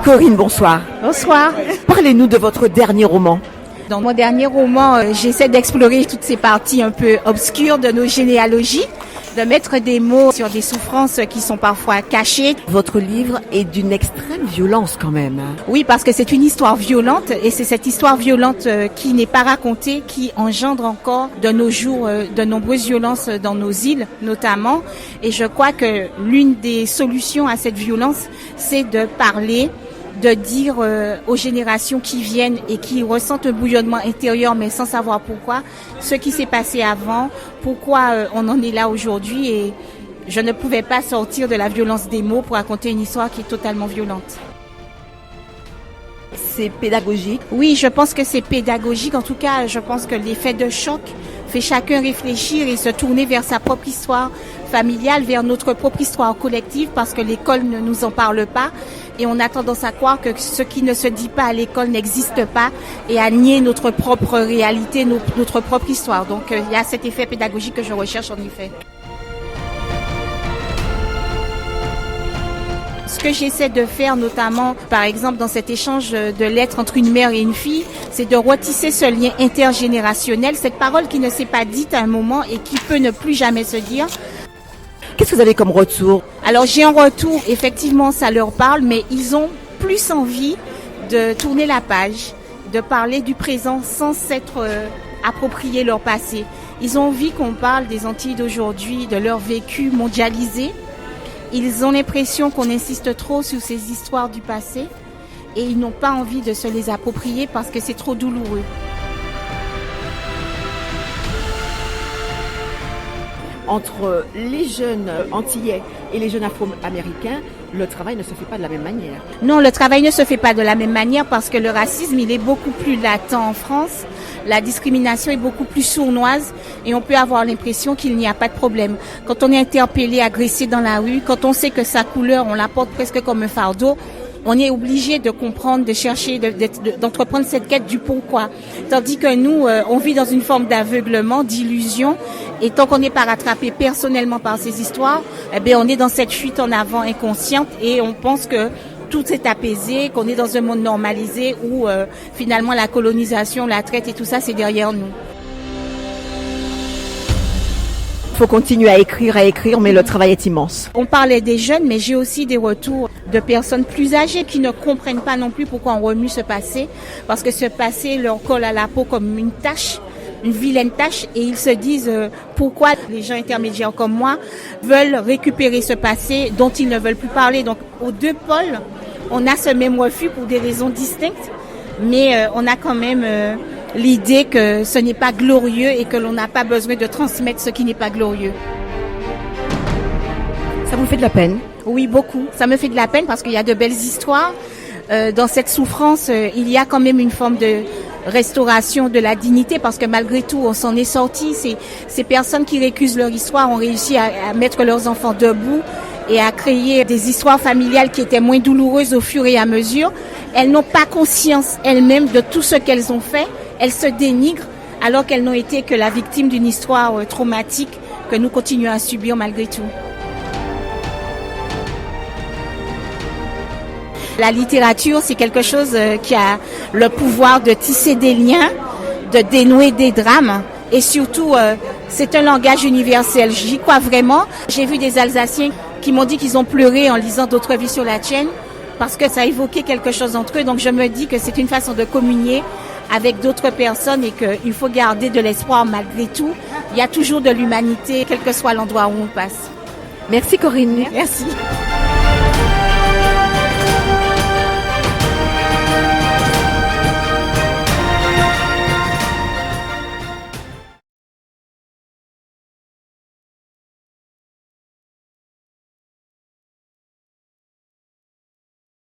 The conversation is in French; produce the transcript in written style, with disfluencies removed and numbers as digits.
Corinne, bonsoir. Bonsoir. Parlez-nous de votre dernier roman. Dans mon dernier roman, j'essaie d'explorer toutes ces parties un peu obscures de nos généalogies, de mettre des mots sur des souffrances qui sont parfois cachées. Votre livre est d'une extrême violence quand même. Oui, parce que c'est une histoire violente et c'est cette histoire violente qui n'est pas racontée, qui engendre encore de nos jours de nombreuses violences dans nos îles notamment. Et je crois que l'une des solutions à cette violence, c'est de parler, de dire aux générations qui viennent et qui ressentent un bouillonnement intérieur mais sans savoir pourquoi, ce qui s'est passé avant, pourquoi on en est là aujourd'hui, et je ne pouvais pas sortir de la violence des mots pour raconter une histoire qui est totalement violente. C'est pédagogique. Oui, je pense que c'est pédagogique. En tout cas, je pense que l'effet de choc fait chacun réfléchir et se tourner vers sa propre histoire familiale, vers notre propre histoire collective, parce que l'école ne nous en parle pas. Et on a tendance à croire que ce qui ne se dit pas à l'école n'existe pas et à nier notre propre réalité, notre propre histoire. Donc, il y a cet effet pédagogique que je recherche en effet. Ce que j'essaie de faire, notamment, par exemple, dans cet échange de lettres entre une mère et une fille, c'est de retisser ce lien intergénérationnel, cette parole qui ne s'est pas dite à un moment et qui peut ne plus jamais se dire. Qu'est-ce que vous avez comme retour? Alors, j'ai un retour, effectivement, ça leur parle, mais ils ont plus envie de tourner la page, de parler du présent sans s'être approprié leur passé. Ils ont envie qu'on parle des Antilles d'aujourd'hui, de leur vécu mondialisé. Ils ont l'impression qu'on insiste trop sur ces histoires du passé et ils n'ont pas envie de se les approprier parce que c'est trop douloureux. Entre les jeunes antillais et les jeunes afro-américains, le travail ne se fait pas de la même manière. Non, le travail ne se fait pas de la même manière parce que le racisme, il est beaucoup plus latent en France. La discrimination est beaucoup plus sournoise et on peut avoir l'impression qu'il n'y a pas de problème. Quand on est interpellé, agressé dans la rue, quand on sait que sa couleur, on la porte presque comme un fardeau, on est obligé de comprendre, de chercher, d'entreprendre cette quête du pourquoi. Tandis que nous, on vit dans une forme d'aveuglement, d'illusion. Et tant qu'on n'est pas rattrapé personnellement par ces histoires, eh bien, on est dans cette fuite en avant inconsciente et on pense que tout est apaisé, qu'on est dans un monde normalisé où finalement la colonisation, la traite et tout ça, c'est derrière nous. Il faut continuer à écrire, mais le travail est immense. On parlait des jeunes, mais j'ai aussi des retours de personnes plus âgées qui ne comprennent pas non plus pourquoi on remue ce passé, parce que ce passé leur colle à la peau comme une tache, une vilaine tâche, et ils se disent pourquoi les gens intermédiaires comme moi veulent récupérer ce passé dont ils ne veulent plus parler. Donc aux deux pôles, on a ce même refus pour des raisons distinctes, mais on a quand même l'idée que ce n'est pas glorieux et que l'on n'a pas besoin de transmettre ce qui n'est pas glorieux. Ça vous fait de la peine? Oui, beaucoup. Ça me fait de la peine parce qu'il y a de belles histoires. Dans cette souffrance, il y a quand même une forme de restauration de la dignité parce que malgré tout, on s'en est sorti. Ces personnes qui récusent leur histoire ont réussi à mettre leurs enfants debout et à créer des histoires familiales qui étaient moins douloureuses au fur et à mesure. Elles n'ont pas conscience elles-mêmes de tout ce qu'elles ont fait. Elles se dénigrent alors qu'elles n'ont été que la victime d'une histoire traumatique que nous continuons à subir malgré tout. La littérature, c'est quelque chose qui a le pouvoir de tisser des liens, de dénouer des drames et surtout, c'est un langage universel. J'y crois vraiment. J'ai vu des Alsaciens qui m'ont dit qu'ils ont pleuré en lisant D'autres vies sur la tienne parce que ça évoquait quelque chose entre eux. Donc je me dis que c'est une façon de communier avec d'autres personnes et qu'il faut garder de l'espoir malgré tout. Il y a toujours de l'humanité, quel que soit l'endroit où on passe. Merci Corinne. Merci.